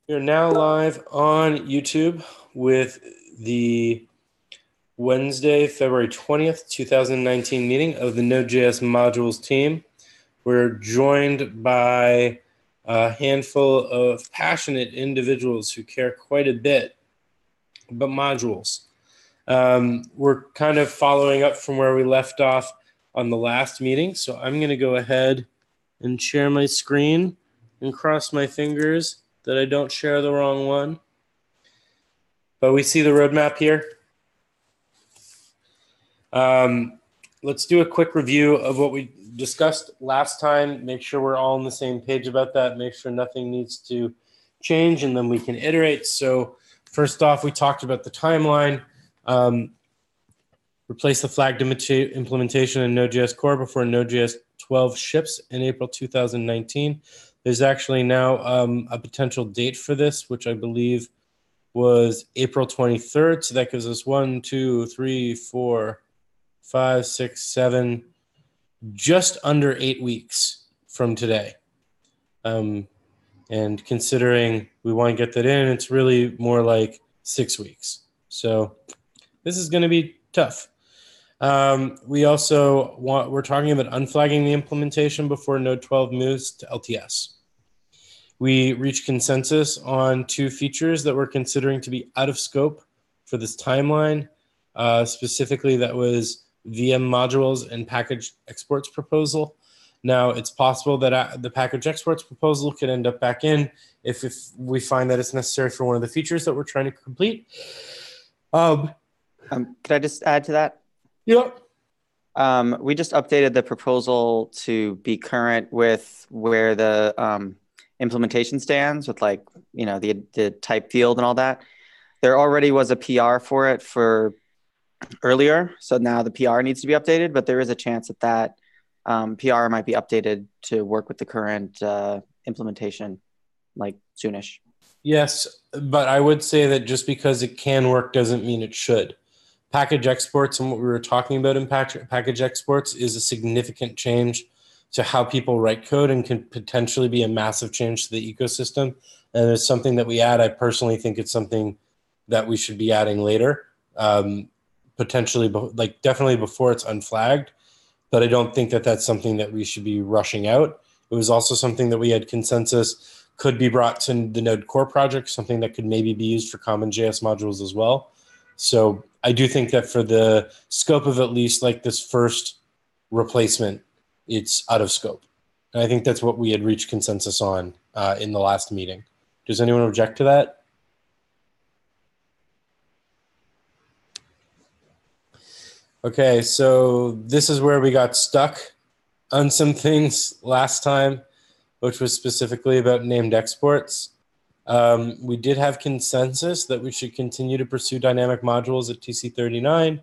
We are now live on YouTube with the Wednesday, February 20th, 2019 meeting of the Node.js modules team. We're joined by a handful of passionate individuals who care quite a bit about modules. We're kind of following up from where we left off on the last meeting, so I'm going to go ahead and share my screen and cross my fingers that I don't share the wrong one. But we see the roadmap here. Let's do a quick review of what we discussed last time. Make sure we're all on the same page about that. Make sure nothing needs to change, and then we can iterate. So first off, we talked about the timeline. Replace the flagged implementation in Node.js Core before Node.js 12 ships in April 2019. There's actually now a potential date for this, which I believe was April 23rd. So that gives us 1, 2, 3, 4, 5, 6, 7, just under 8 weeks from today. And considering we want to get that in, it's really more like 6 weeks. So this is going to be tough. We're talking about unflagging the implementation before Node 12 moves to LTS. We reached consensus on 2 features that we're considering to be out of scope for this timeline. Specifically, that was VM modules and package exports proposal. Now, it's possible that the package exports proposal could end up back in if we find that it's necessary for one of the features that we're trying to complete. Could I just add to that? Yep. We just updated the proposal to be current with where the implementation stands with the type field and all that. There already was a PR for it for earlier, so now the PR needs to be updated, but there is a chance that PR might be updated to work with the current implementation soonish. Yes, but I would say that just because it can work doesn't mean it should. Package exports and what we were talking about in package exports is a significant change to how people write code and can potentially be a massive change to the ecosystem. And it's something that we add. I personally think it's something that we should be adding later, potentially, definitely before it's unflagged. But I don't think that that's something that we should be rushing out. It was also something that we had consensus could be brought to the Node Core project, something that could maybe be used for common JS modules as well. So I do think that for the scope of at least this first replacement, it's out of scope. And I think that's what we had reached consensus on in the last meeting. Does anyone object to that? Okay, so this is where we got stuck on some things last time, which was specifically about named exports. We did have consensus that we should continue to pursue dynamic modules at TC39.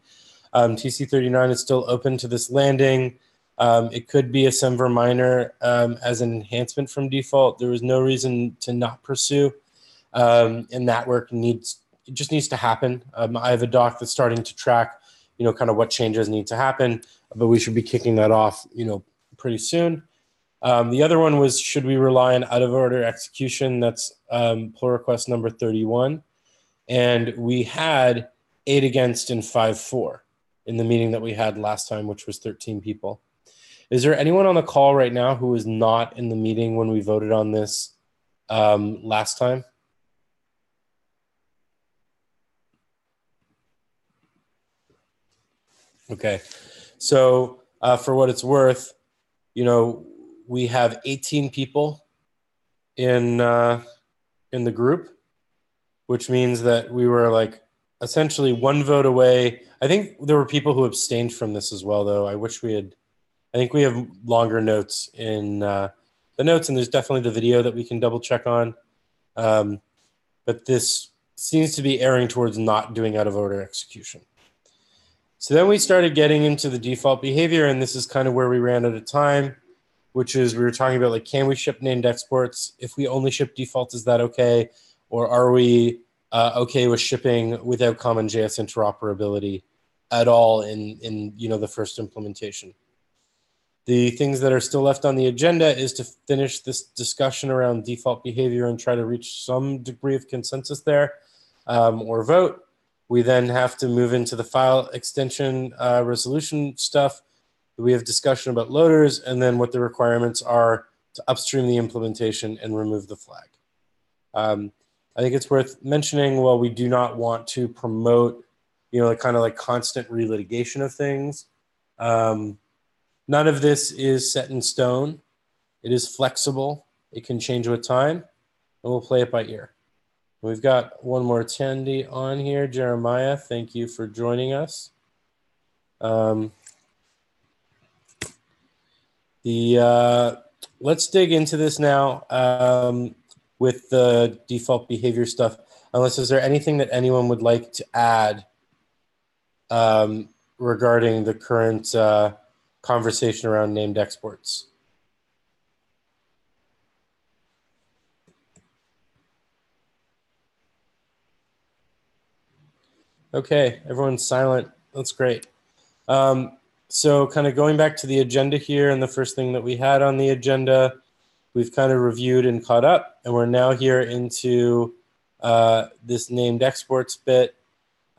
TC39 is still open to this landing. It could be a semver minor as an enhancement from default. There was no reason to not pursue, and that work just needs to happen. I have a doc that's starting to track, kind of what changes need to happen, but we should be kicking that off, pretty soon. The other one was, should we rely on out-of-order execution? That's pull request number 31. And we had 8 against and 5 for in the meeting that we had last time, which was 13 people. Is there anyone on the call right now who was not in the meeting when we voted on this last time? Okay. So for what it's worth, we have 18 people in the group, which means that we were essentially 1 vote away. I think there were people who abstained from this as well, though. I think we have longer notes in the notes, and there's definitely the video that we can double check on. But this seems to be erring towards not doing out of order execution. So then we started getting into the default behavior, and this is kind of where we ran out of time, which is we were talking about can we ship named exports? If we only ship default, is that okay? Or are we okay with shipping without common JS interoperability at all in the first implementation? The things that are still left on the agenda is to finish this discussion around default behavior and try to reach some degree of consensus there, or vote. We then have to move into the file extension resolution stuff. We have discussion about loaders and then what the requirements are to upstream the implementation and remove the flag. I think it's worth mentioning, while we do not want to promote, kind of like constant relitigation of things, none of this is set in stone. It is flexible. It can change with time, and we'll play it by ear. We've got one more attendee on here, Jeremiah. Thank you for joining us. Let's dig into this now with the default behavior stuff. Unless, is there anything that anyone would like to add regarding the current conversation around named exports? Okay, everyone's silent. That's great. So kind of going back to the agenda here, and the first thing that we had on the agenda, we've kind of reviewed and caught up, and we're now here into this named exports bit.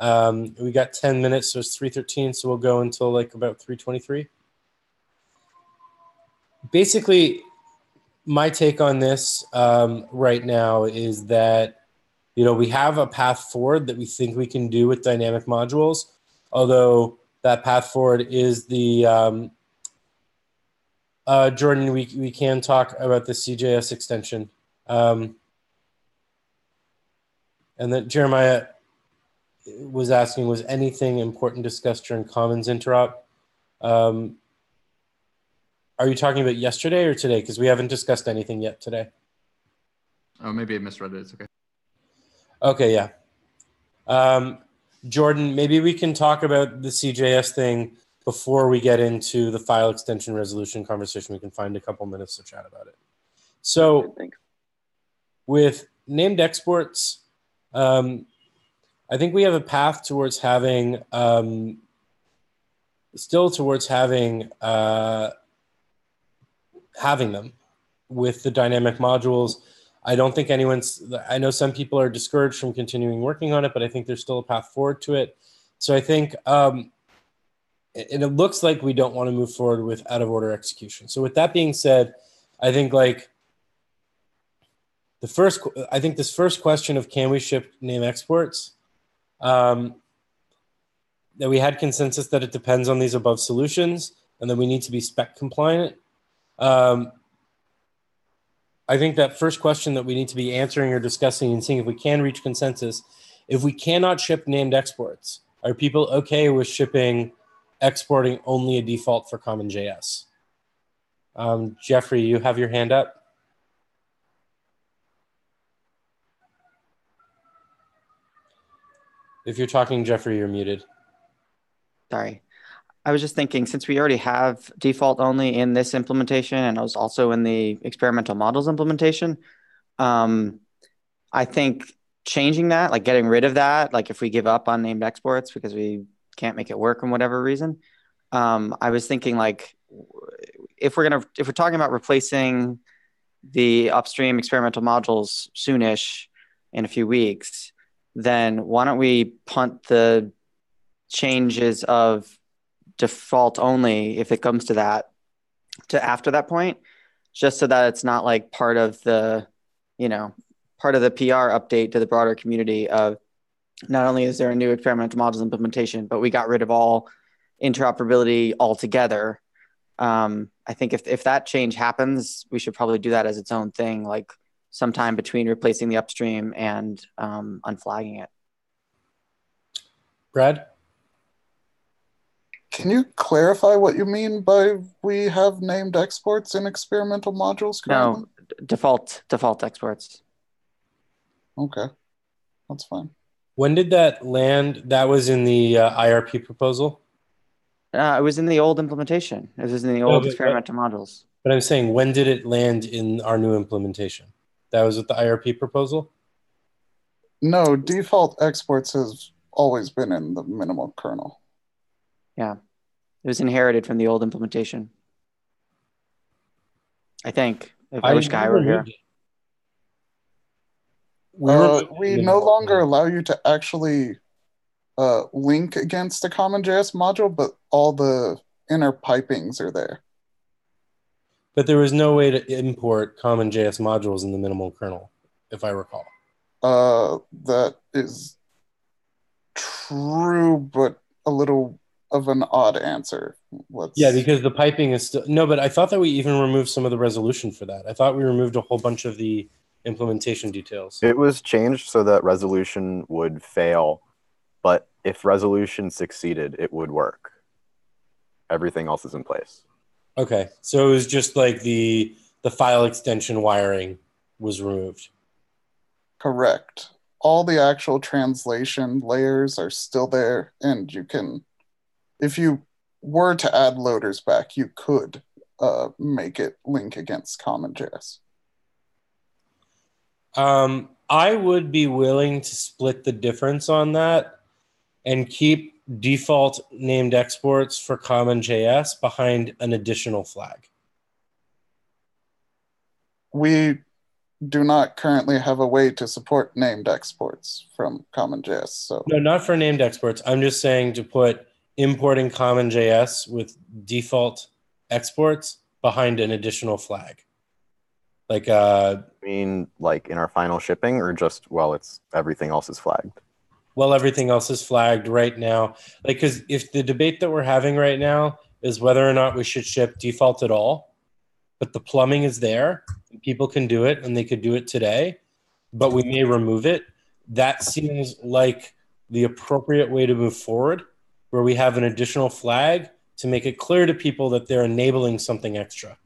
We got 10 minutes, so it's 3:13, so we'll go until like about 3:23. Basically, my take on this right now is that, we have a path forward that we think we can do with dynamic modules, although that path forward is the, Jordan, we can talk about the CJS extension. And then Jeremiah was asking, was anything important discussed during Commons interop? Are you talking about yesterday or today? Because we haven't discussed anything yet today. Oh, maybe I misread it. It's okay. Okay, yeah. Jordan, maybe we can talk about the CJS thing before we get into the file extension resolution conversation. We can find a couple minutes to chat about it. So with named exports, I think we have a path towards having, having them with the dynamic modules. I don't think I know some people are discouraged from continuing working on it, but I think there's still a path forward to it. So I think, and it looks like we don't want to move forward with out of order execution. So with that being said, I think this first question of can we ship name exports, that we had consensus that it depends on these above solutions and that we need to be spec compliant. I think that first question that we need to be answering or discussing and seeing if we can reach consensus, if we cannot ship named exports, are people okay with exporting only a default for CommonJS? Jeffrey, you have your hand up. If you're talking, Jeffrey, you're muted. Sorry. I was just thinking, since we already have default only in this implementation, and I was also in the experimental models implementation, I think changing that, like getting rid of that, like if we give up on named exports because we can't make it work for whatever reason, I was thinking like if we're talking about replacing the upstream experimental modules soonish in a few weeks, then why don't we punt the changes of default only, if it comes to that, to after that point, just so that it's not like part of the PR update to the broader community of not only is there a new experimental modules implementation, but we got rid of all interoperability altogether. I think if that change happens, we should probably do that as its own thing, like sometime between replacing the upstream and unflagging it. Brad? Can you clarify what you mean by we have named exports in experimental modules currently? No, default exports. Okay, that's fine. When did that land? That was in the IRP proposal? It was in the old implementation. It was in the old experimental modules. But I'm saying, when did it land in our new implementation? That was with the IRP proposal? No, default exports has always been in the minimal kernel. Yeah, it was inherited from the old implementation. I think. I wish Guy were here. We no longer allow you to actually link against a CommonJS module, but all the inner pipings are there. But there was no way to import CommonJS modules in the minimal kernel, if I recall. That is true, but a little of an odd answer. Yeah, because the piping is still... No, but I thought that we even removed some of the resolution for that. I thought we removed a whole bunch of the implementation details. It was changed so that resolution would fail, but if resolution succeeded, it would work. Everything else is in place. Okay, so it was just like the file extension wiring was removed. Correct. All the actual translation layers are still there, and you can, if you were to add loaders back, you could make it link against CommonJS. I would be willing to split the difference on that and keep default named exports for CommonJS behind an additional flag. We do not currently have a way to support named exports from CommonJS. So no, not for named exports. I'm just saying to put importing CommonJS with default exports behind an additional flag. Like I mean, like in our final shipping, or just it's everything else is flagged? Well, everything else is flagged right now. Like, because if the debate that we're having right now is whether or not we should ship default at all, but the plumbing is there, and people can do it, and they could do it today, but we may remove it. That seems like the appropriate way to move forward, where we have an additional flag to make it clear to people that they're enabling something extra.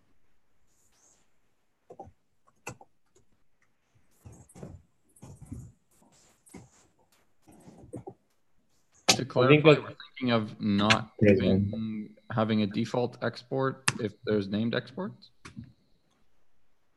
To clarify, we're thinking of not having a default export if there's named exports?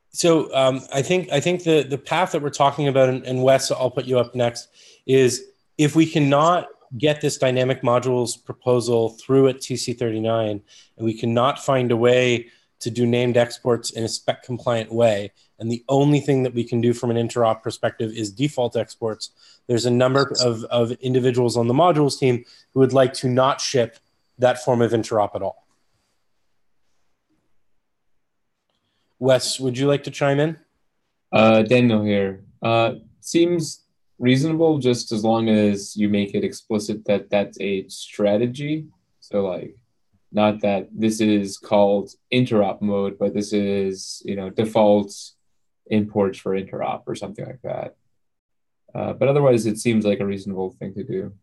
So I think the path that we're talking about, and Wes, I'll put you up next, is if we cannot get this dynamic modules proposal through at TC39, and we cannot find a way to do named exports in a spec compliant way, and the only thing that we can do from an interop perspective is default exports, there's a number of individuals on the modules team who would like to not ship that form of interop at all. Wes, would you like to chime in? Daniel here. Seems reasonable just as long as you make it explicit that that's a strategy. So like, not that this is called interop mode, but this is, default imports for interop or something like that. But otherwise, it seems like a reasonable thing to do.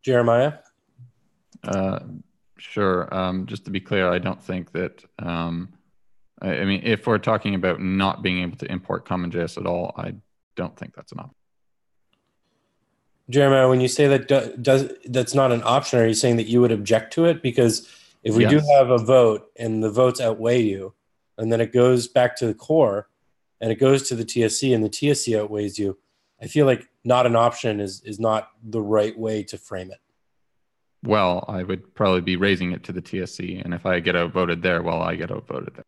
Jeremiah? Sure. Just to be clear, I don't think that, I mean, if we're talking about not being able to import CommonJS at all, I don't think that's an option. Jeremiah, when you say that that's not an option, are you saying that you would object to it? Because if we do have a vote and the votes outweigh you, and then it goes back to the core and it goes to the TSC and the TSC outweighs you, I feel like not an option is not the right way to frame it. Well, I would probably be raising it to the TSC, and if I get outvoted there, well, I get outvoted there.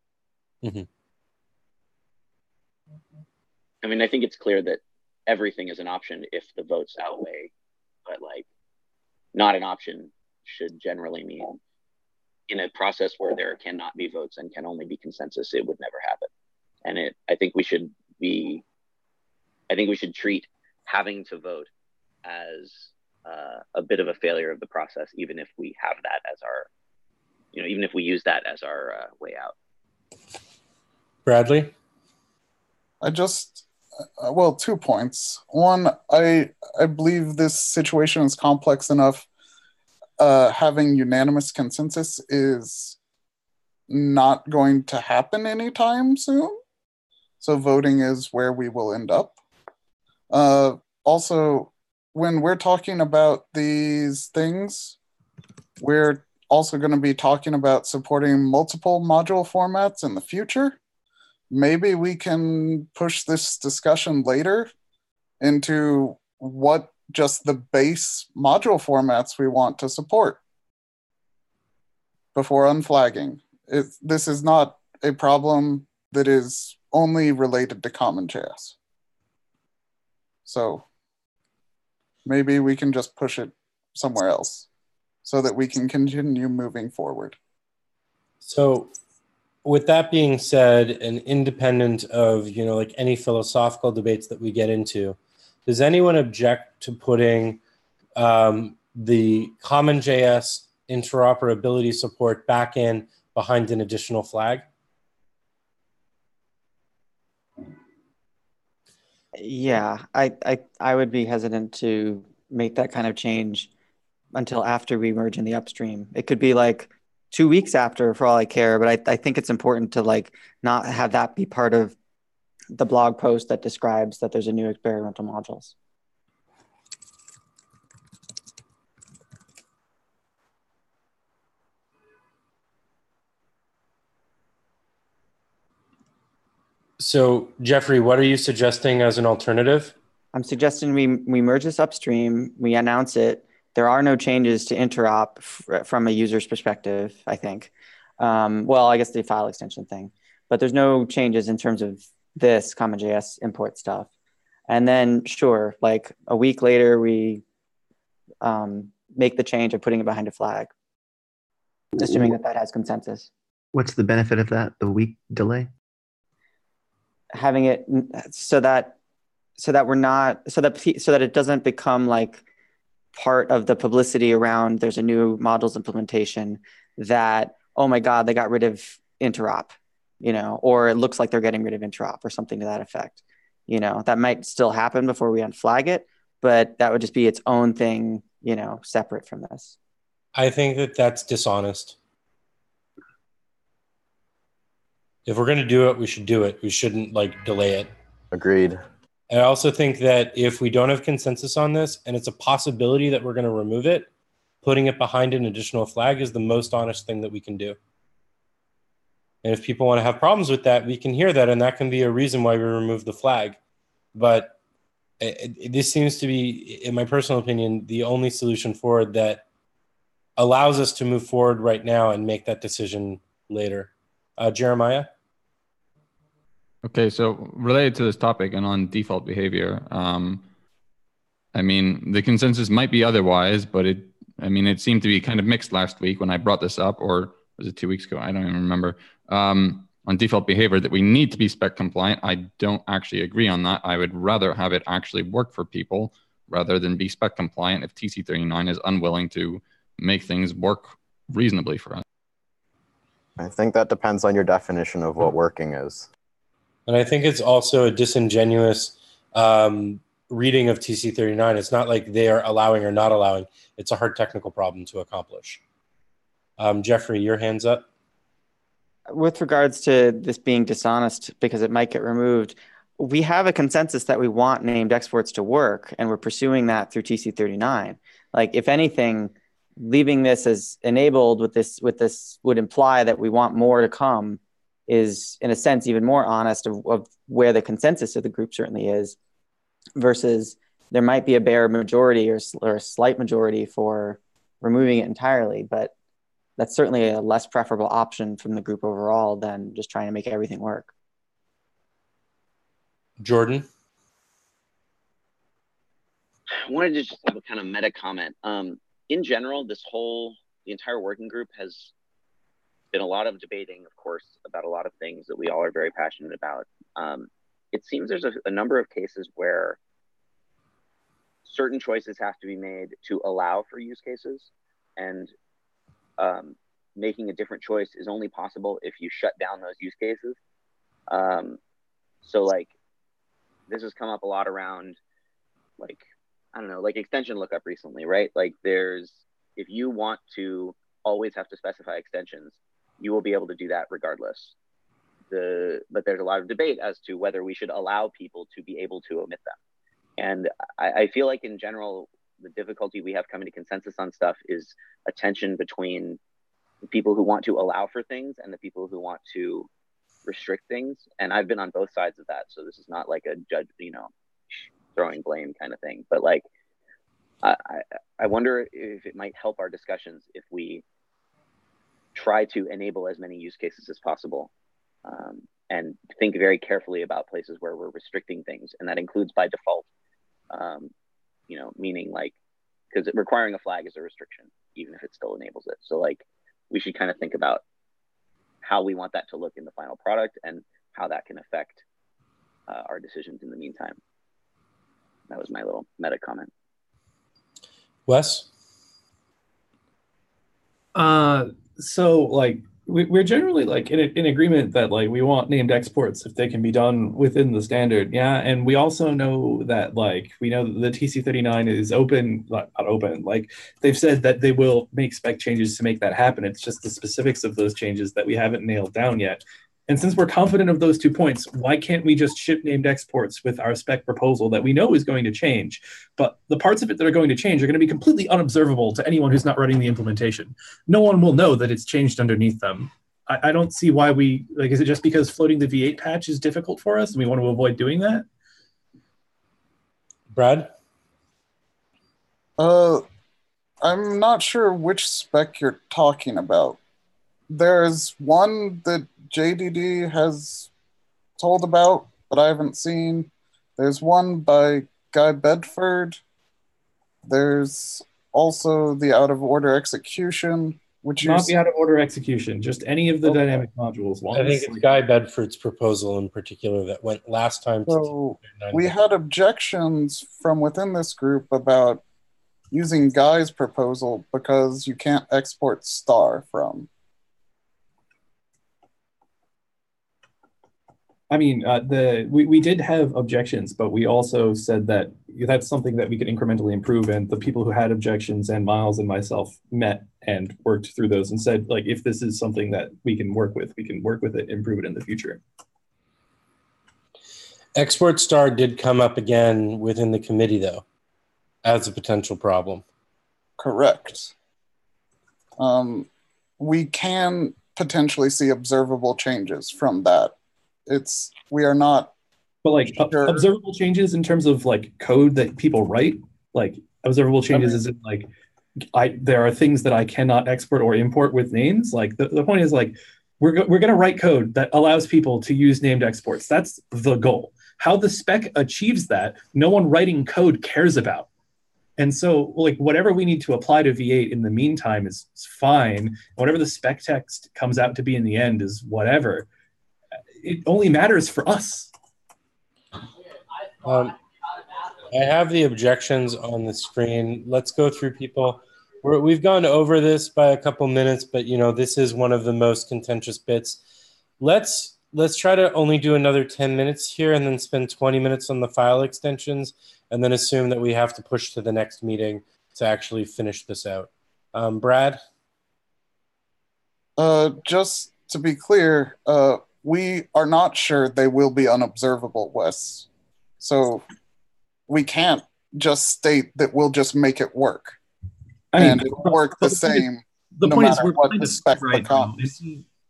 Mm-hmm. I mean, I think it's clear that everything is an option if the votes outweigh, but like not an option should generally mean in a process where there cannot be votes and can only be consensus, it would never happen. And I think we should treat having to vote as a bit of a failure of the process, even if we have that as our, even if we use that as our way out. Bradley? Well, 2 points. One, I believe this situation is complex enough. Having unanimous consensus is not going to happen anytime soon. So voting is where we will end up. Also, when we're talking about these things, we're also going to be talking about supporting multiple module formats in the future. Maybe we can push this discussion later into what just the base module formats we want to support. before unflagging. This is not a problem that is only related to CommonJS. So maybe we can just push it somewhere else so that we can continue moving forward. So with that being said, and independent of, like any philosophical debates that we get into, does anyone object to putting the CommonJS interoperability support back in behind an additional flag? Yeah, I would be hesitant to make that kind of change until after we merge in the upstream. It could be like 2 weeks after for all I care, but I think it's important to like not have that be part of the blog post that describes that there's a new experimental modules. So Jeffrey, what are you suggesting as an alternative? I'm suggesting we merge this upstream, we announce it. There are no changes to interop from a user's perspective, I think. Well, I guess the file extension thing, but there's no changes in terms of this CommonJS import stuff. And then sure, like a week later, we make the change of putting it behind a flag, assuming that has consensus. What's the benefit of that, the week delay? Having it so that it doesn't become like part of the publicity around there's a new modules implementation that, oh my God, they got rid of interop, or it looks like they're getting rid of interop or something to that effect. That might still happen before we unflag it, but that would just be its own thing, separate from this. I think that that's dishonest. If we're going to do it, we should do it. We shouldn't delay it. Agreed. I also think that if we don't have consensus on this and it's a possibility that we're going to remove it, putting it behind an additional flag is the most honest thing that we can do. And if people want to have problems with that, we can hear that, and that can be a reason why we remove the flag. But this seems to be, in my personal opinion, the only solution forward that allows us to move forward right now and make that decision later. Jeremiah? Okay, so related to this topic and on default behavior, the consensus might be otherwise, but it seemed to be kind of mixed last week when I brought this up, or was it 2 weeks ago? I don't even remember. On default behavior, that we need to be spec compliant. I don't actually agree on that. I would rather have it actually work for people rather than be spec compliant if TC39 is unwilling to make things work reasonably for us. I think that depends on your definition of what working is. And I think it's also a disingenuous reading of TC39. It's not like they are allowing or not allowing. It's a hard technical problem to accomplish. Jeffrey, your hand's up. With regards to this being dishonest because it might get removed, we have a consensus that we want named exports to work, and we're pursuing that through TC39. If anything, leaving this as enabled with this would imply that we want more to come is, in a sense, even more honest of where the consensus of the group certainly is, versus there might be a bare majority or a slight majority for removing it entirely, but that's certainly a less preferable option from the group overall than just trying to make everything work. Jordan? I wanted to just have a kind of meta comment. In general, the entire working group has been a lot of debating, of course, about a lot of things that we all are very passionate about. It seems there's a number of cases where certain choices have to be made to allow for use cases, and making a different choice is only possible if you shut down those use cases. So this has come up a lot around extension lookup recently, right? If you want to always have to specify extensions, you will be able to do that regardless. But there's a lot of debate as to whether we should allow people to be able to omit them. And I feel like in general, the difficulty we have coming to consensus on stuff is a tension between the people who want to allow for things and the people who want to restrict things. And I've been on both sides of that. So this is not like a judge, throwing blame kind of thing. But I wonder if it might help our discussions if we try to enable as many use cases as possible, and think very carefully about places where we're restricting things, and that includes by default, meaning like, because requiring a flag is a restriction, even if it still enables it. So like, we should kind of think about how we want that to look in the final product and how that can affect our decisions in the meantime. That was my little meta comment. Wes? So like we're generally like in agreement that like we want named exports if they can be done within the standard. Yeah. And we also know that like we know that the TC39 is open, not open, like they've said that they will make spec changes to make that happen. It's just the specifics of those changes that we haven't nailed down yet. And since we're confident of those 2 points, why can't we just ship named exports with our spec proposal that we know is going to change? But the parts of it that are going to change are going to be completely unobservable to anyone who's not writing the implementation. No one will know that it's changed underneath them. I don't see why we, like, is it just because floating the V8 patch is difficult for us and we want to avoid doing that? Brad? I'm not sure which spec you're talking about. There's one that JDD has told about, but I haven't seen. There's one by Guy Bedford. There's also the out-of-order execution, which Not the out-of-order execution, just any of the dynamic modules. I think it's Guy Bedford's proposal in particular that went last time. So we had objections from within this group about using Guy's proposal because you can't export star from. I mean, we did have objections, but we also said that that's something that we could incrementally improve. And the people who had objections, and Miles and myself, met and worked through those and said, like, if this is something that we can work with it, improve it in the future. Export star did come up again within the committee, though, as a potential problem. Correct. We can potentially see observable changes from that. We are not, but like sure. Observable changes in terms of like code that people write, like observable changes is like there are things that I cannot export or import with names. Like the point is like we're going to write code that allows people to use named exports. That's the goal. How the spec achieves that, no one writing code cares about. And so like whatever we need to apply to V8 in the meantime is fine. Whatever the spec text comes out to be in the end is whatever. It only matters for us. I have the objections on the screen. Let's go through people. We've gone over this by a couple minutes, but this is one of the most contentious bits. Let's try to only do another 10 minutes here and then spend 20 minutes on the file extensions and then assume that we have to push to the next meeting to actually finish this out. Brad? Just to be clear, we are not sure they will be unobservable, Wes. So we can't just state that we'll just make it work. And it'll work the same no matter what the spec becomes.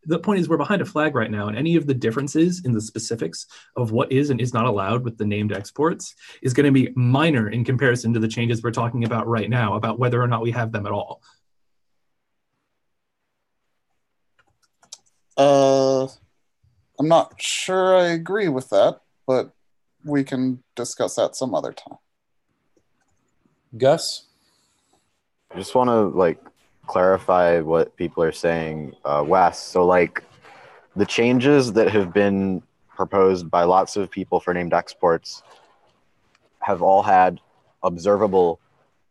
The point is we're behind a flag right now, and any of the differences in the specifics of what is and is not allowed with the named exports is going to be minor in comparison to the changes we're talking about right now, about whether or not we have them at all. I'm not sure I agree with that, but we can discuss that some other time. Gus? I just want to clarify what people are saying, Wes. So the changes that have been proposed by lots of people for named exports have all had observable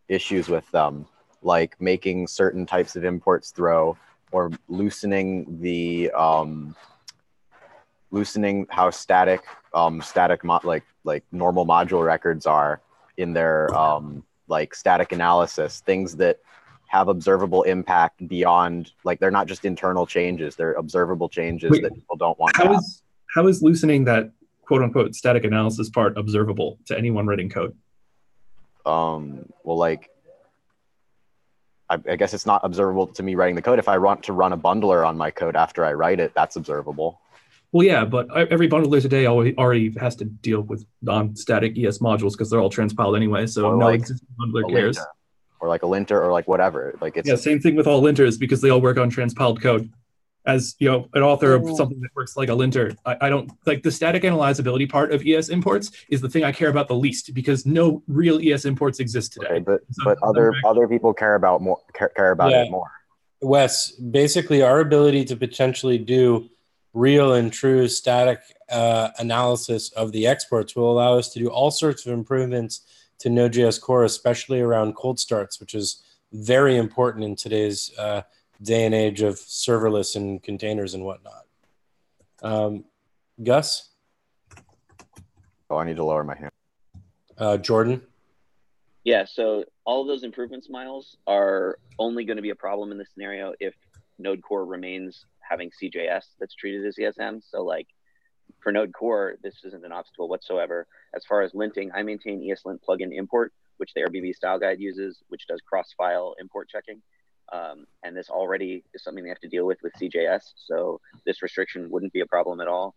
issues with them, like making certain types of imports throw or loosening how static normal module records are in their static analysis, things that have observable impact beyond, they're not just internal changes, they're observable changes that people don't want to have. How is loosening that quote unquote static analysis part observable to anyone writing code? I guess it's not observable to me writing the code. If I want to run a bundler on my code after I write it, that's observable. Well, yeah, but every bundler today already has to deal with non-static ES modules because they're all transpiled anyway, so no existing bundler cares. or like a linter or like whatever. Like it's Yeah, same thing with all linters because they all work on transpiled code. As you know, an author of something that works like a linter, I don't like the static analyzability part of ES imports is the thing I care about the least because no real ES imports exist today. okay, but other people care about Yeah. it more. Wes, basically our ability to potentially do real and true static analysis of the exports will allow us to do all sorts of improvements to Node.js Core, especially around cold starts, which is very important in today's day and age of serverless and containers and whatnot. Gus? Oh, I need to lower my hand. Jordan? Yeah, so all of those improvements, Miles, are only going to be a problem in this scenario if Node Core remains having CJS that's treated as ESM. So like for Node Core, this isn't an obstacle whatsoever. As far as linting, I maintain ESLint plugin import, which the RBB style guide uses, which does cross-file import checking. And this already is something they have to deal with CJS. So this restriction wouldn't be a problem at all.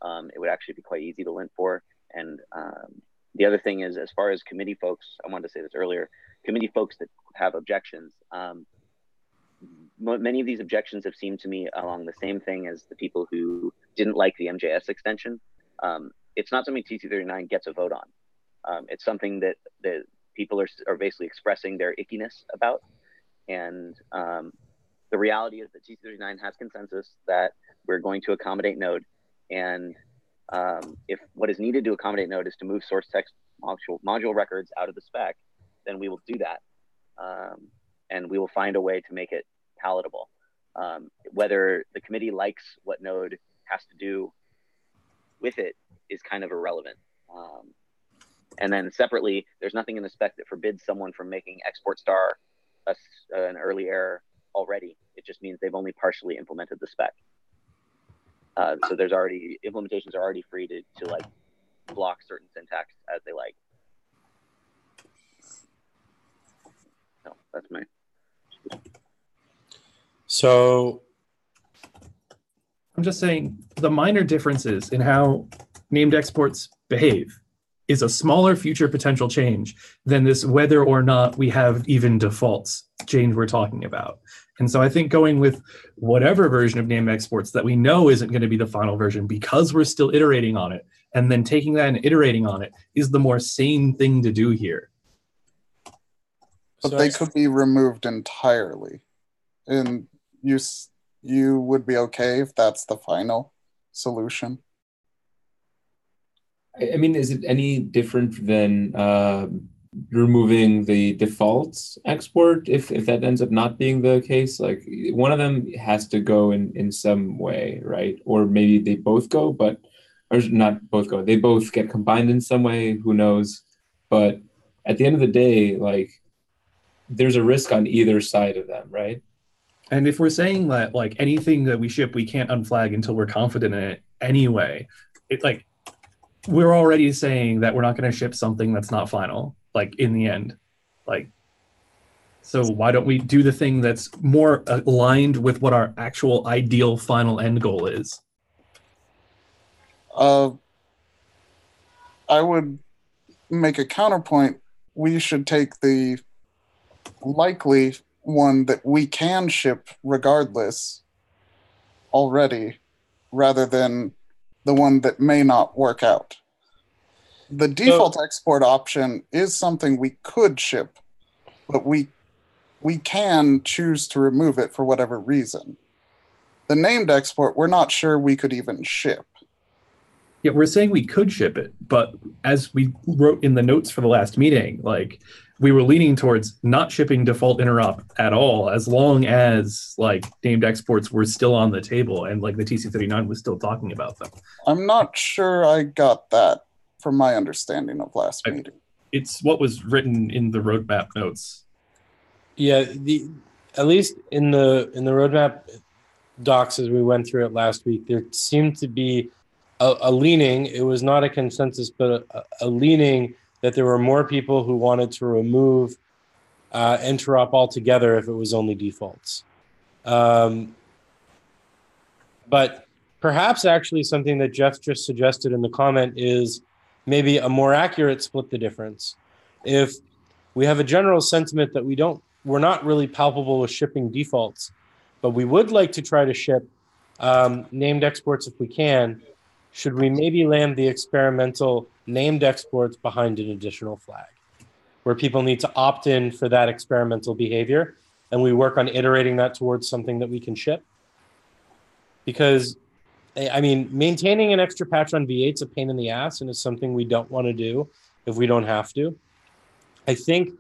It would actually be quite easy to lint for. And the other thing is, as far as committee folks, I wanted to say this earlier, committee folks that have objections, many of these objections have seemed to me along the same thing as the people who didn't like the MJS extension. It's not something TC39 gets a vote on. It's something that people are basically expressing their ickiness about. And the reality is that TC39 has consensus that we're going to accommodate Node. And if what is needed to accommodate Node is to move source text module records out of the spec, then we will do that. And we will find a way to make it palatable. Whether the committee likes what Node has to do with it is kind of irrelevant. And then separately, there's nothing in the spec that forbids someone from making export star an early error already. It just means they've only partially implemented the spec. So there's already, implementations are already free to like block certain syntax as they like. So that's my. So I'm just saying the minor differences in how named exports behave is a smaller future potential change than this whether or not we have even defaults change we're talking about. And so I think going with whatever version of named exports that we know isn't going to be the final version because we're still iterating on it, and then taking that and iterating on it is the more sane thing to do here. But they could be removed entirely. And you would be okay if that's the final solution? I mean, is it any different than removing the default export if that ends up not being the case? Like one of them has to go in some way, right? Or maybe they both go, but or not both go. They both get combined in some way. Who knows? But at the end of the day, like there's a risk on either side of them, right? And if we're saying that like anything that we ship, we can't unflag until we're confident in it anyway, it like we're already saying that we're not going to ship something that's not final, like in the end. Like, so why don't we do the thing that's more aligned with what our actual ideal final end goal is? I would make a counterpoint. We should take the likely one that we can ship regardless already, rather than the one that may not work out. The default export option is something we could ship, but we can choose to remove it for whatever reason. The named export, we're not sure we could even ship. Yeah, we're saying we could ship it, but as we wrote in the notes for the last meeting, like we were leaning towards not shipping default interop at all, as long as like named exports were still on the table and like the TC39 was still talking about them. I'm not sure I got that from my understanding of last meeting. It's what was written in the roadmap notes. Yeah, at least in the roadmap docs as we went through it last week, there seemed to be a leaning. It was not a consensus, but a leaning that there were more people who wanted to remove interop altogether if it was only defaults. But perhaps actually something that Jeff just suggested in the comment is maybe a more accurate split the difference. If we have a general sentiment that we're not really palpable with shipping defaults, but we would like to try to ship named exports if we can. Should we maybe land the experimental named exports behind an additional flag, where people need to opt in for that experimental behavior, and we work on iterating that towards something that we can ship? Because, I mean, maintaining an extra patch on V8 is a pain in the ass, and it's something we don't want to do if we don't have to. I think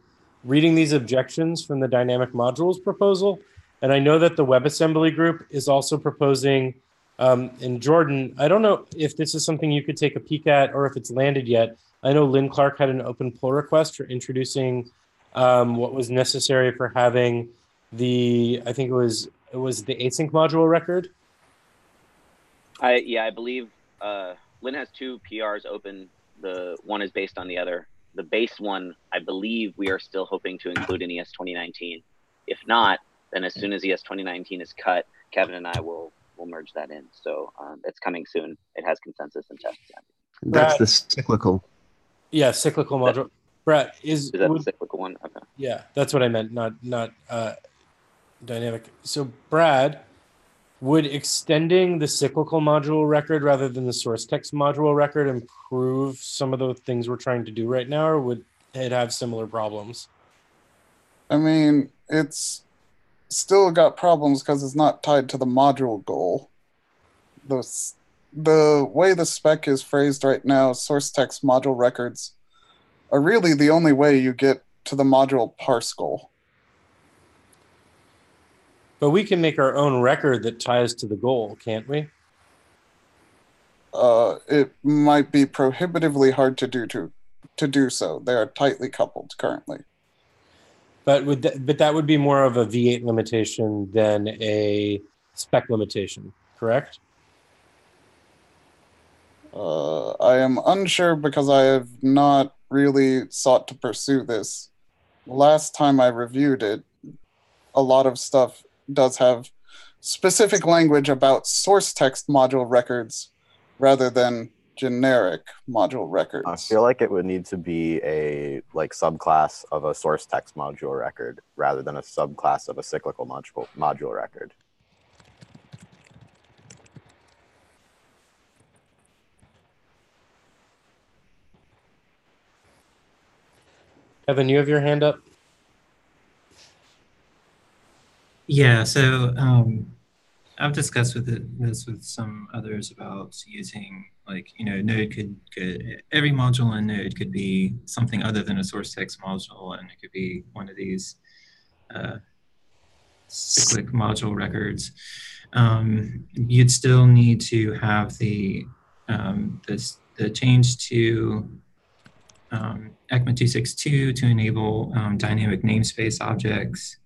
reading these objections from the dynamic modules proposal, and I know that the WebAssembly group is also proposing, and Jordan, I don't know if this is something you could take a peek at or if it's landed yet. I know Lynn Clark had an open pull request for introducing what was necessary for having I think it was the async module record. I believe Lynn has two PRs open. The one is based on the other. The base one, I believe we are still hoping to include in ES 2019. If not, then as soon as ES 2019 is cut, Kevin and I will merge that in. So it's coming soon. It has consensus and tests. That's the cyclical. Yeah, cyclical module. Brad, is that the cyclical one? Okay. Yeah, that's what I meant, not dynamic. So Brad, would extending the cyclical module record rather than the source text module record improve some of the things we're trying to do right now, or would it have similar problems? I mean, it's still got problems because it's not tied to the module goal. The way the spec is phrased right now, source text module records are really the only way you get to the module parse goal. But we can make our own record that ties to the goal, can't we? It might be prohibitively hard to do so. They are tightly coupled currently. But that would be more of a V8 limitation than a spec limitation, correct? I am unsure because I have not really sought to pursue this. Last time I reviewed it, a lot of stuff does have specific language about source text module records rather than generic module records. I feel like it would need to be a subclass of a source text module record rather than a subclass of a cyclical module record. Evan, you have your hand up? Yeah, so I've discussed this with some others about using, Node could every module in Node could be something other than a source text module, and it could be one of these cyclic module records. You'd still need to have the change to ECMA 262 to enable dynamic namespace objects.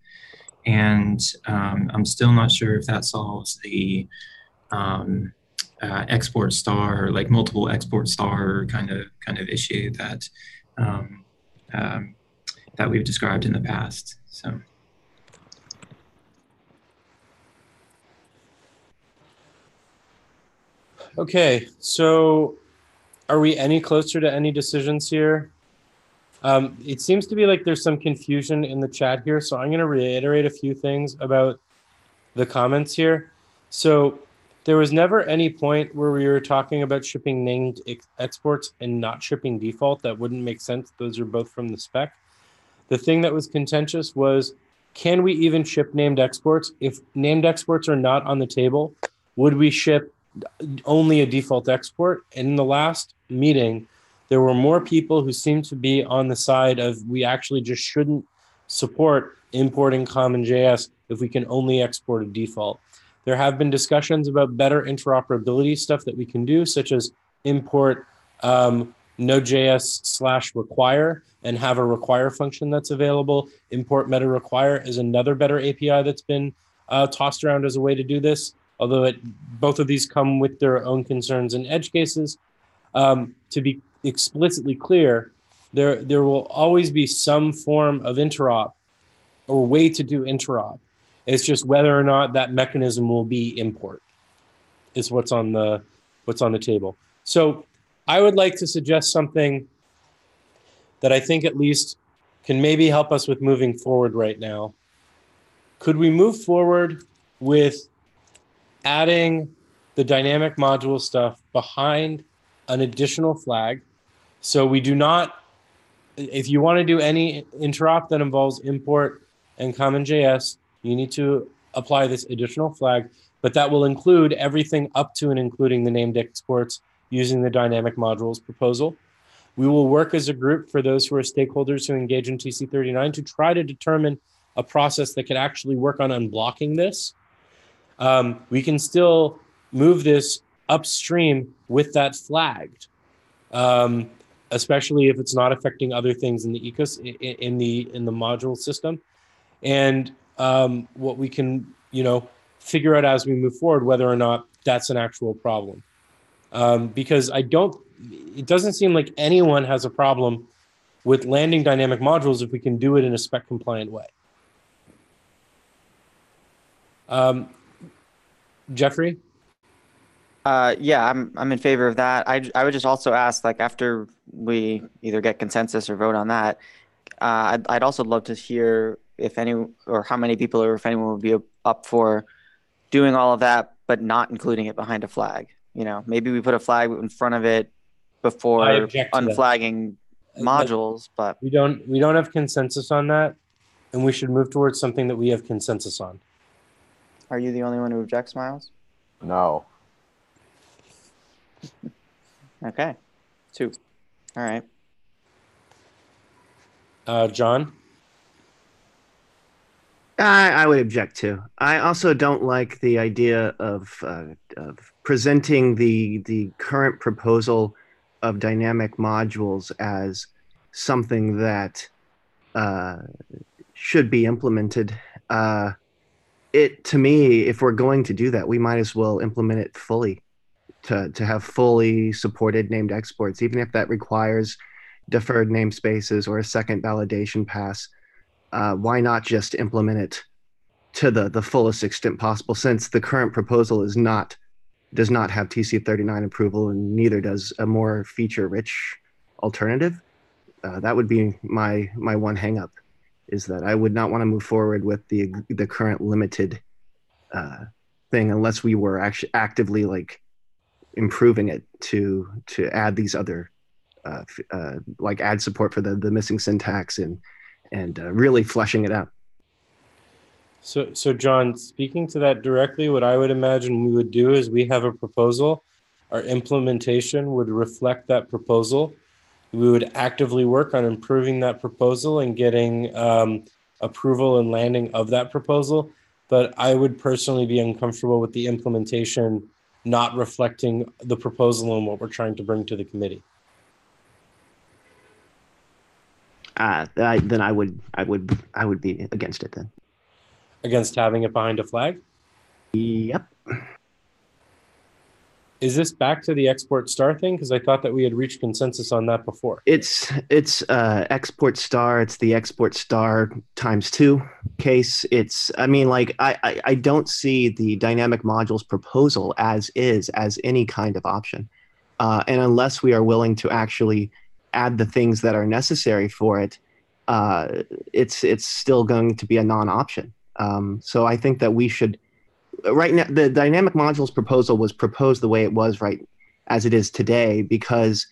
And I'm still not sure if that solves the export star, multiple export star kind of issue that that we've described in the past. So. Okay, so are we any closer to any decisions here? It seems to be like there's some confusion in the chat here, so I'm going to reiterate a few things about the comments here. So there was never any point where we were talking about shipping named exports and not shipping default. That wouldn't make sense. Those are both from the spec. The thing that was contentious was, can we even ship named exports? If named exports are not on the table, would we ship only a default export? And in the last meeting, there were more people who seemed to be on the side of we actually just shouldn't support importing CommonJS if we can only export a default. There have been discussions about better interoperability stuff that we can do, such as import Node.js/require and have a require function that's available. Import meta require is another better API that's been tossed around as a way to do this, although both of these come with their own concerns and edge cases. To be explicitly clear, there will always be some form of interop or way to do interop. It's just whether or not that mechanism will be import is what's on the table. So I would like to suggest something that I think at least can maybe help us with moving forward right now. Could we move forward with adding the dynamic module stuff behind an additional flag? So we do not, if you want to do any interop that involves import and CommonJS, you need to apply this additional flag, but that will include everything up to and including the named exports using the dynamic modules proposal. We will work as a group for those who are stakeholders who engage in TC39 to try to determine a process that could actually work on unblocking this. We can still move this upstream with that flagged, especially if it's not affecting other things in the in the module system. And what we can, figure out as we move forward whether or not that's an actual problem. Because it doesn't seem like anyone has a problem with landing dynamic modules if we can do it in a spec compliant way. Jeffrey? Yeah, I'm in favor of that. I would just also ask, like, after we either get consensus or vote on that, I'd also love to hear if any or how many people or if anyone would be up for doing all of that, but not including it behind a flag. Maybe we put a flag in front of it before unflagging modules, but we don't have consensus on that, and we should move towards something that we have consensus on. Are you the only one who objects, Miles? No. Okay. 2. All right. John? I would object to. I also don't like the idea of presenting the current proposal of dynamic modules as something that should be implemented. To me, if we're going to do that, we might as well implement it fully to have fully supported named exports, even if that requires deferred namespaces or a second validation pass. Why not just implement it to the fullest extent possible, since the current proposal does not have TC39 approval, and neither does a more feature-rich alternative? That would be my one hang-up, is that I would not want to move forward with the current limited thing unless we were actually actively improving it to add these other add support for the missing syntax and really fleshing it out. So John, speaking to that directly, what I would imagine we would do is we have a proposal. Our implementation would reflect that proposal. We would actively work on improving that proposal and getting approval and landing of that proposal. But I would personally be uncomfortable with the implementation not reflecting the proposal and what we're trying to bring to the committee. Then I would be against it then. Against having it behind a flag? Yep. Is this back to the export star thing? Because I thought that we had reached consensus on that before. It's export star. It's the export star ×2 case. I don't see the dynamic modules proposal as any kind of option, and unless we are willing to actually add the things that are necessary for it, it's still going to be a non-option. So I think that we should. Right now, the dynamic modules proposal was proposed the way it was, right as it is today, because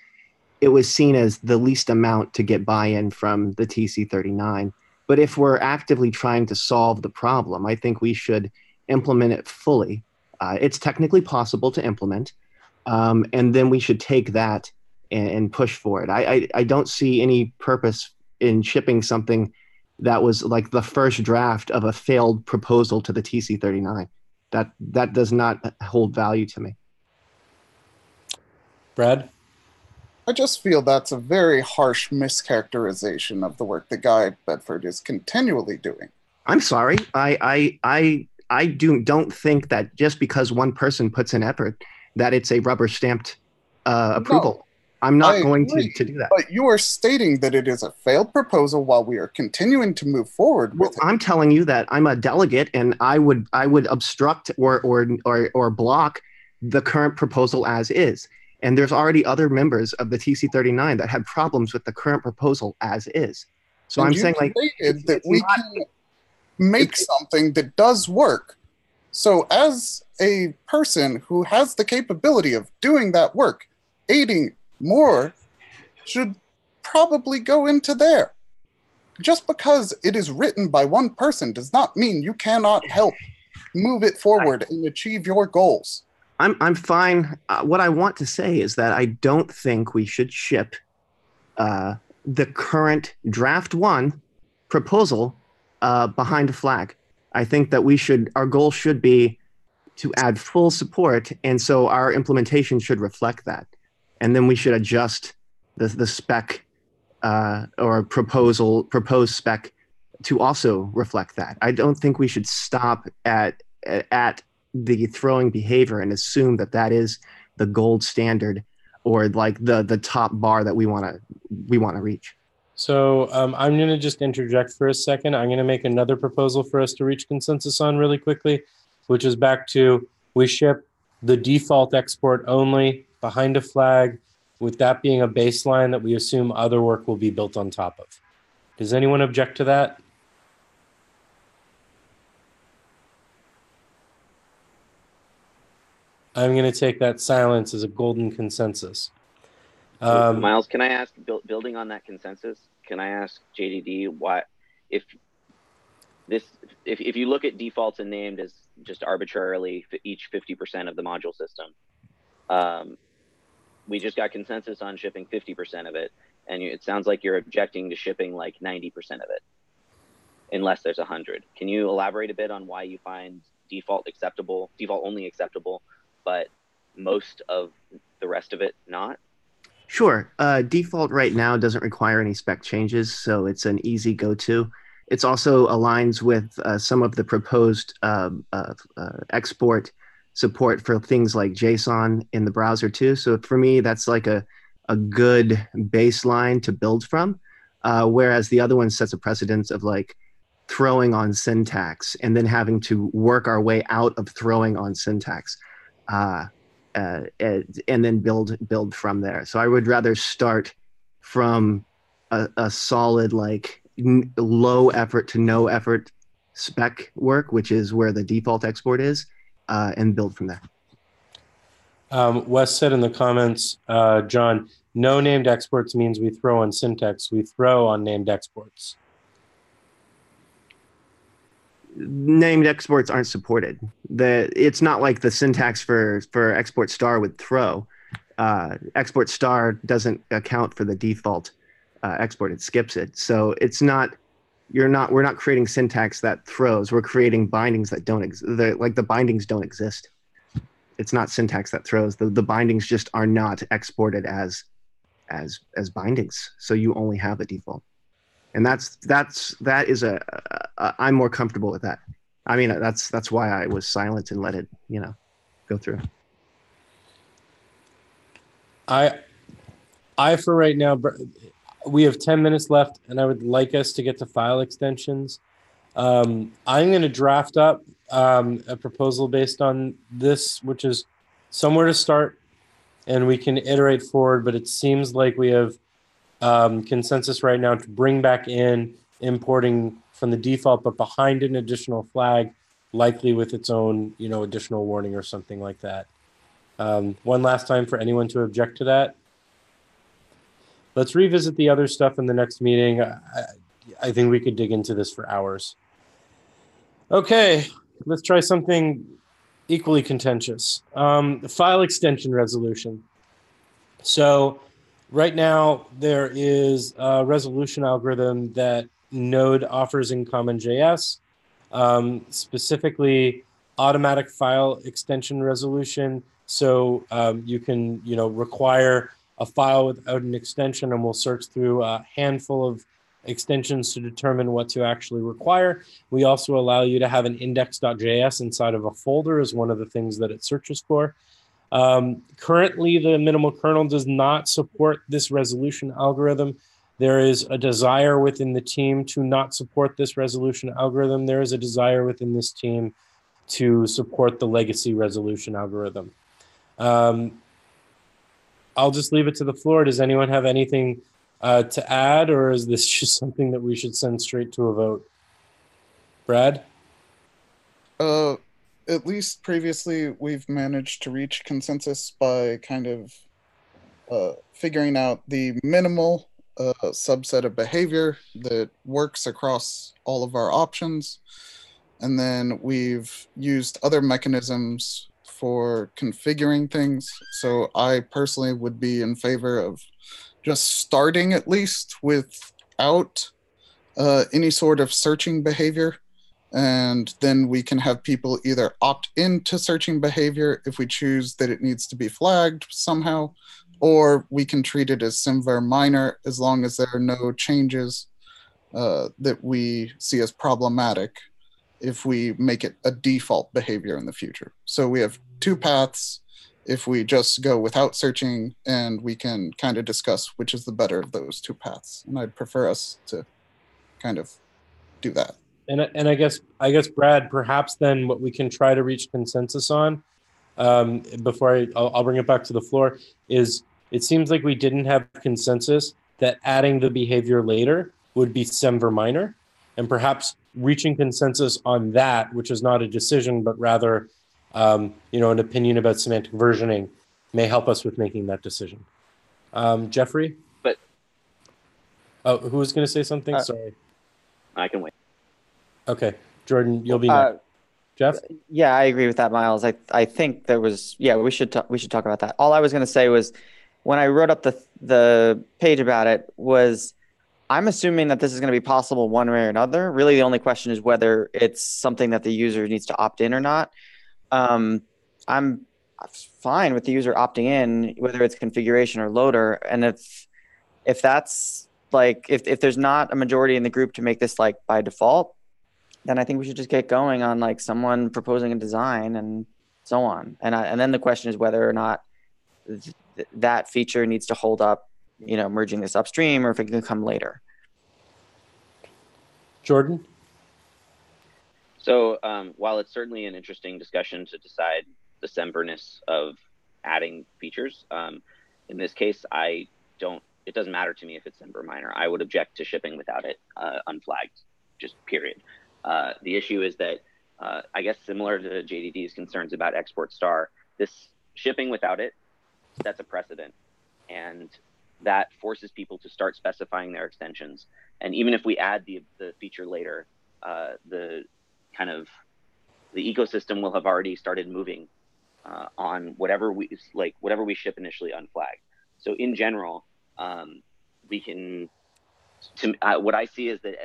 it was seen as the least amount to get buy-in from the TC39. But if we're actively trying to solve the problem, I think we should implement it fully. It's technically possible to implement, and then we should take that and push for it. I don't see any purpose in shipping something that was like the first draft of a failed proposal to the TC39. That does not hold value to me. Brad? I just feel that's a very harsh mischaracterization of the work that Guy Bedford is continually doing. I'm sorry. I don't think that just because one person puts in effort that it's a rubber stamped approval. No, I'm not going to do that. But you are stating that it is a failed proposal while we are continuing to move forward with it. I'm telling you that I'm a delegate, and I would obstruct or block the current proposal as is. And there's already other members of the TC39 that had problems with the current proposal as is. So I'm saying like stated that we can make something that does work. So as a person who has the capability of doing that work, aiding more should probably go into there. Just because it is written by one person does not mean you cannot help move it forward and achieve your goals. I'm fine. What I want to say is that I don't think we should ship the current draft one proposal behind a flag. I think that our goal should be to add full support, and so our implementation should reflect that. And then we should adjust the spec or proposed spec to also reflect that. I don't think we should stop at the throwing behavior and assume that that is the gold standard or like the top bar that we want to reach. So I'm going to just interject for a second. I'm going to make another proposal for us to reach consensus on really quickly, which is back to we ship the default export only behind a flag, with that being a baseline that we assume other work will be built on top of. Does anyone object to that? I'm going to take that silence as a golden consensus. Miles, can I ask, building on that consensus, can I ask JDD why, if you look at defaults and named as just arbitrarily each 50% of the module system, we just got consensus on shipping 50% of it, and it sounds like you're objecting to shipping like 90% of it, unless there's 100. Can you elaborate a bit on why you find default only acceptable, but most of the rest of it not? Sure. Default right now doesn't require any spec changes, so it's an easy go-to. It also aligns with some of the proposed export support for things like JSON in the browser too. So for me, that's like a good baseline to build from, whereas the other one sets a precedence of like throwing on syntax and then having to work our way out of throwing on syntax. And then build from there. So I would rather start from a solid like low effort to no effort spec work, which is where the default export is, and build from there. Wes said in the comments, John, no named exports means we throw on syntax. We throw on named exports. Named exports aren't supported. It's not like the syntax for export star would throw. Export star doesn't account for the default export; it skips it. So it's not. We're not creating syntax that throws. We're creating bindings that don't exist. Like the bindings don't exist. It's not syntax that throws. The bindings just are not exported as bindings. So you only have a default. And that is I'm more comfortable with that. I mean, that's why I was silent and let it, go through. I for right now, we have 10 minutes left, and I would like us to get to file extensions. I'm going to draft up a proposal based on this, which is somewhere to start, and we can iterate forward. But it seems like we have consensus right now to bring back in importing from the default, but behind an additional flag, likely with its own, additional warning or something like that. One last time for anyone to object to that. Let's revisit the other stuff in the next meeting. I think we could dig into this for hours. Okay, let's try something equally contentious. The file extension resolution. So right now, there is a resolution algorithm that Node offers in CommonJS, specifically automatic file extension resolution. So you can, require a file without an extension, and we'll search through a handful of extensions to determine what to actually require. We also allow you to have an index.js inside of a folder as one of the things that it searches for. Currently, the minimal kernel does not support this resolution algorithm. There is a desire within the team to not support this resolution algorithm. There is a desire within this team to support the legacy resolution algorithm. I'll just leave it to the floor. Does anyone have anything to add, or is this just something that we should send straight to a vote? Brad? At least previously, we've managed to reach consensus by kind of figuring out the minimal subset of behavior that works across all of our options. And then we've used other mechanisms for configuring things. So I personally would be in favor of just starting at least without any sort of searching behavior. And then we can have people either opt into searching behavior if we choose that it needs to be flagged somehow, or we can treat it as SimVer minor as long as there are no changes that we see as problematic if we make it a default behavior in the future. So we have two paths if we just go without searching, and we can kind of discuss which is the better of those two paths. And I'd prefer us to kind of do that. And I guess Brad, perhaps then what we can try to reach consensus on, before I'll bring it back to the floor, is it seems like we didn't have consensus that adding the behavior later would be SimVer minor, and perhaps reaching consensus on that, which is not a decision but rather an opinion about semantic versioning, may help us with making that decision. Jeffrey? But who was going to say something? Sorry. I can wait. Okay, Jordan, you'll be next. Jeff? Yeah, I agree with that, Miles. I think there was, we should talk about that. All I was going to say was, when I wrote up the page about it, was I'm assuming that this is going to be possible one way or another. Really, the only question is whether it's something that the user needs to opt in or not. I'm fine with the user opting in, whether it's configuration or loader. And if that's like, if there's not a majority in the group to make this like by default, then I think we should just get going on like someone proposing a design and so on. And then the question is whether or not that feature needs to hold up, merging this upstream, or if it can come later. Jordan? So while it's certainly an interesting discussion to decide the SimVerness of adding features, in this case, it doesn't matter to me if it's SimVer minor. I would object to shipping without it unflagged, just period. The issue is that, I guess similar to JDD's concerns about export star, this shipping without it, that's a precedent. And that forces people to start specifying their extensions. And even if we add the feature later, the ecosystem will have already started moving on whatever we ship initially unflagged. So in general, what I see is that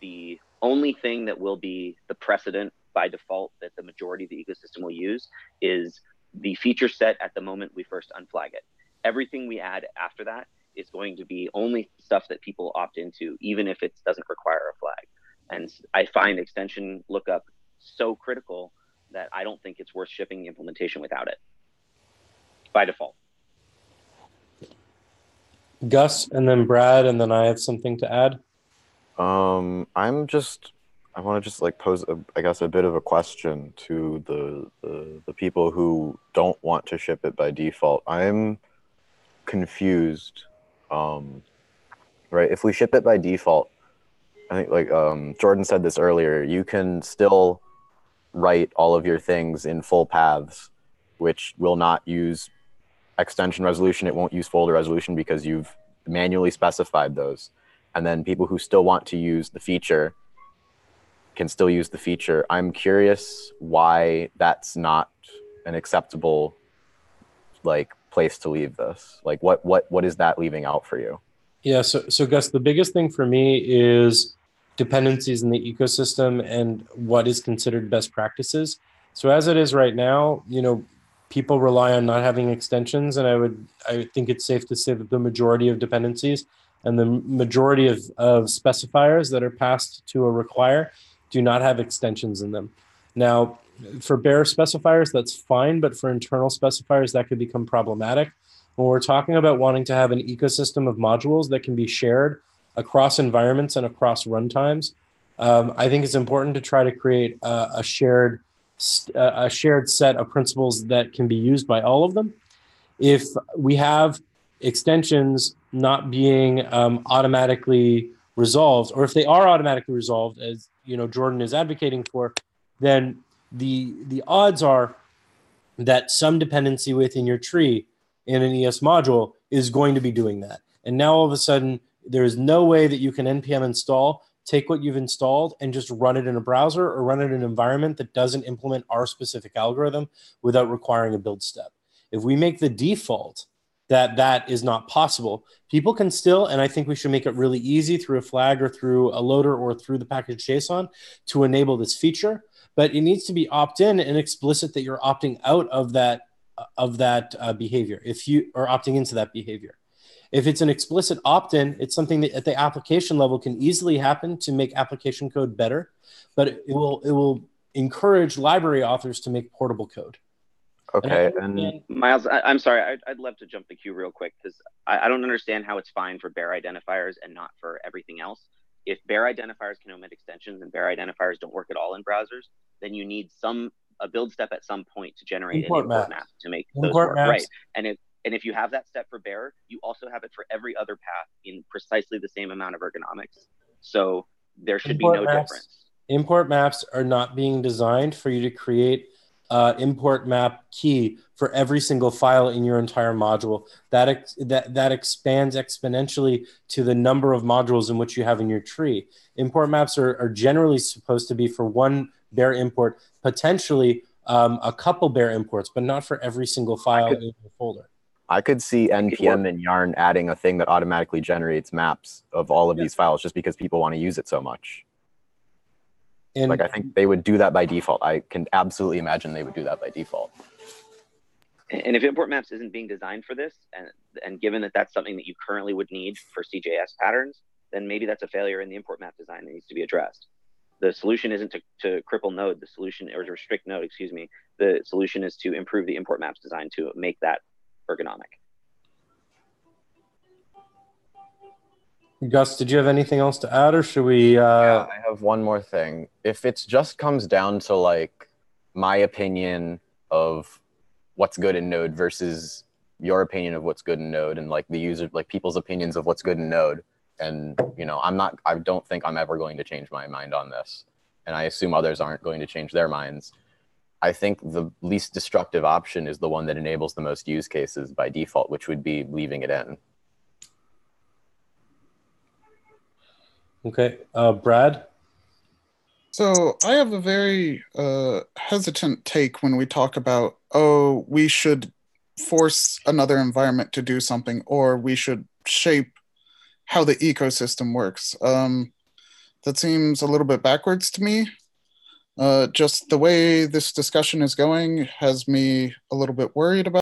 the only thing that will be the precedent by default that the majority of the ecosystem will use is the feature set at the moment we first unflag it. Everything we add after that is going to be only stuff that people opt into, even if it doesn't require a flag. And I find extension lookup so critical that I don't think it's worth shipping the implementation without it by default. Gus, and then Brad, and then I have something to add. I want to just like pose a bit of a question to the people who don't want to ship it by default. I'm confused. Right, if we ship it by default, I think like Jordan said this earlier, you can still write all of your things in full paths, which will not use extension resolution. It won't use folder resolution because you've manually specified those. And then people who still want to use the feature can still use the feature. I'm curious why that's not an acceptable like place to leave this. Like what is that leaving out for you? Yeah, so Gus, the biggest thing for me is dependencies in the ecosystem and what is considered best practices. So as it is right now, people rely on not having extensions, and I think it's safe to say that the majority of dependencies and the majority of specifiers that are passed to a require do not have extensions in them. Now, for bare specifiers, that's fine, but for internal specifiers, that could become problematic. When we're talking about wanting to have an ecosystem of modules that can be shared across environments and across runtimes, I think it's important to try to create a shared set of principles that can be used by all of them. If we have extensions not being automatically resolved, or if they are automatically resolved, as Jordan is advocating for, then the odds are that some dependency within your tree in an ES module is going to be doing that. And now all of a sudden, there is no way that you can npm install, take what you've installed, and just run it in a browser or run it in an environment that doesn't implement our specific algorithm without requiring a build step. If we make the default that is not possible, people can still, and I think we should make it really easy through a flag or through a loader or through the package JSON to enable this feature, but it needs to be opt-in and explicit that you're opting out of that behavior, if you are opting into that behavior. If it's an explicit opt-in, it's something that at the application level can easily happen to make application code better, but it will encourage library authors to make portable code. Okay, and Miles, I'm sorry, I'd love to jump the queue real quick because I don't understand how it's fine for bear identifiers and not for everything else. If bear identifiers can omit extensions and bear identifiers don't work at all in browsers, then you need a build step at some point to generate an import map to make those work. Right. And if you have that step for bear, you also have it for every other path in precisely the same amount of ergonomics. So there should be no difference. Import maps are not being designed for you to create import map key for every single file in your entire module. That expands exponentially to the number of modules in which you have in your tree. Import maps are generally supposed to be for one bear import, potentially a couple bear imports, but not for every single file in your folder. I could see NPM and Yarn adding a thing that automatically generates maps of all of these files just because people want to use it so much. And like, I think they would do that by default. I can absolutely imagine they would do that by default. And if import maps isn't being designed for this, and given that that's something that you currently would need for CJS patterns, then maybe that's a failure in the import map design that needs to be addressed. The solution isn't to cripple Node. The solution, or to restrict Node, excuse me. The solution is to improve the import maps design to make that ergonomic. Gus, did you have anything else to add, or should we? Yeah, I have one more thing. If it just comes down to like my opinion of what's good in Node versus your opinion of what's good in Node, and like the user, like people's opinions of what's good in Node, and I don't think I'm ever going to change my mind on this, and I assume others aren't going to change their minds. I think the least destructive option is the one that enables the most use cases by default, which would be leaving it in. Okay, Brad? So I have a very hesitant take when we talk about, we should force another environment to do something, or we should shape how the ecosystem works. That seems a little bit backwards to me. Just the way this discussion is going has me a little bit worried about